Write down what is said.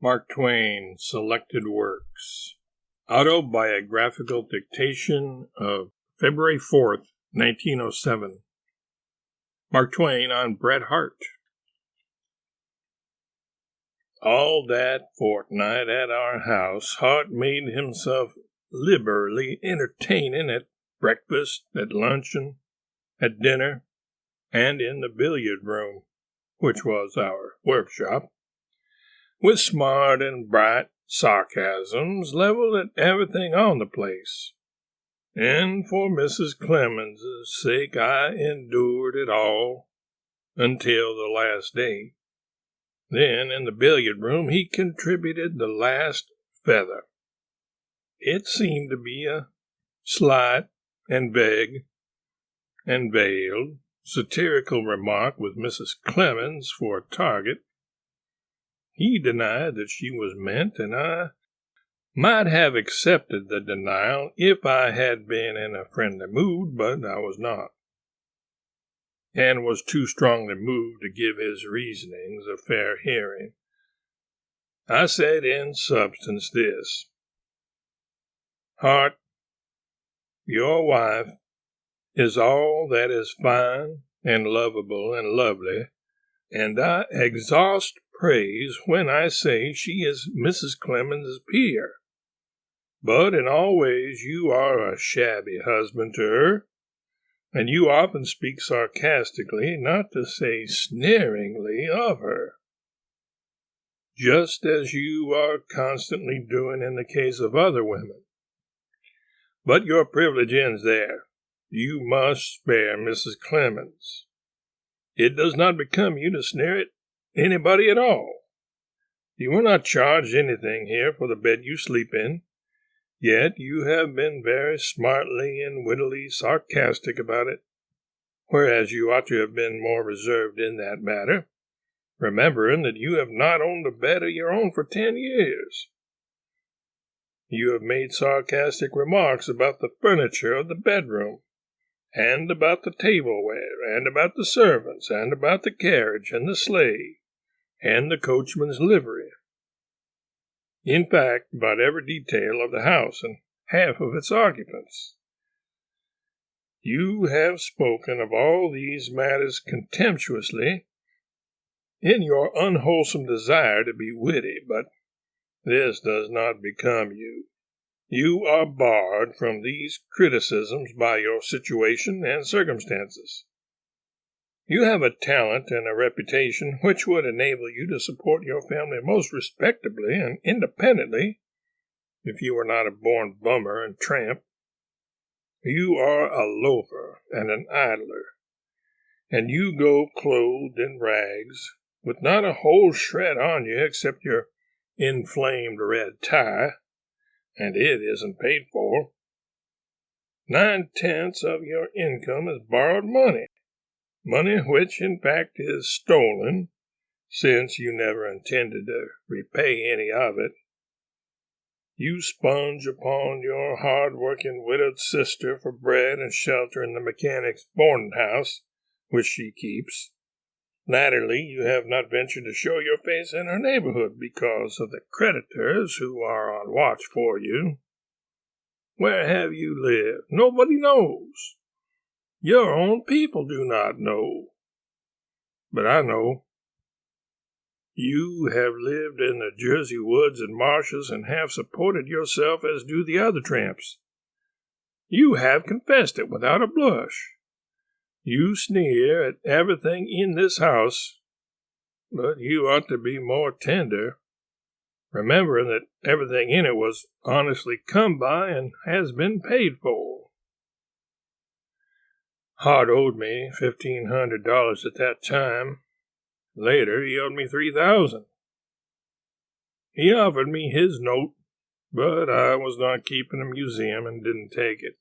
Mark Twain, Selected Works. Autobiographical Dictation of February 4th, 1907. Mark Twain on Bret Harte. All that fortnight at our house, Harte made himself liberally entertaining at breakfast, at luncheon, at dinner, and in the billiard room, which was our workshop, with smart and bright sarcasms leveled at everything on the place. And for Mrs. Clemens' sake I endured it all until the last day. Then in the billiard room he contributed the last feather. It seemed to be a slight and vague and veiled satirical remark with Mrs. Clemens for a target. He denied that she was meant, and I might have accepted the denial if I had been in a friendly mood, but I was not, and was too strongly moved to give his reasonings a fair hearing. I said in substance this: Harte, your wife is all that is fine and lovable and lovely, and I exhaust praise when I say she is Mrs. Clemens' peer. But in all ways you are a shabby husband to her, and you often speak sarcastically, not to say sneeringly, of her, just as you are constantly doing in the case of other women. But your privilege ends there. You must spare Mrs. Clemens. It does not become you to sneer at anybody at all. You are not charged anything here for the bed you sleep in, yet you have been very smartly and wittily sarcastic about it, whereas you ought to have been more reserved in that matter, remembering that you have not owned a bed of your own for 10 years. You have made sarcastic remarks about the furniture of the bedroom, and about the tableware, and about the servants, and about the carriage and the sleigh, and the coachman's livery. In fact, about every detail of the house and half of its occupants. You have spoken of all these matters contemptuously in your unwholesome desire to be witty, but this does not become you. You are barred from these criticisms by your situation and circumstances. You have a talent and a reputation which would enable you to support your family most respectably and independently if you were not a born bummer and tramp. You are a loafer and an idler, and you go clothed in rags, with not a whole shred on you except your inflamed red tie, and it isn't paid for. 9/10 of your income is borrowed money which in fact is stolen, since you never intended to repay any of it. You sponge upon your hard-working widowed sister for bread and shelter in the mechanic's boarding house, which she keeps. Latterly, you have not ventured to show your face in her neighborhood because of the creditors who are on watch for you. Where have you lived? Nobody knows. Your own people do not know. But I know. You have lived in the Jersey woods and marshes and have supported yourself as do the other tramps. You have confessed it without a blush. You sneer at everything in this house, but you ought to be more tender, remembering that everything in it was honestly come by and has been paid for. Harte owed me $1,500 at that time. Later, he owed me $3,000. He offered me his note, but I was not keeping a museum and didn't take it.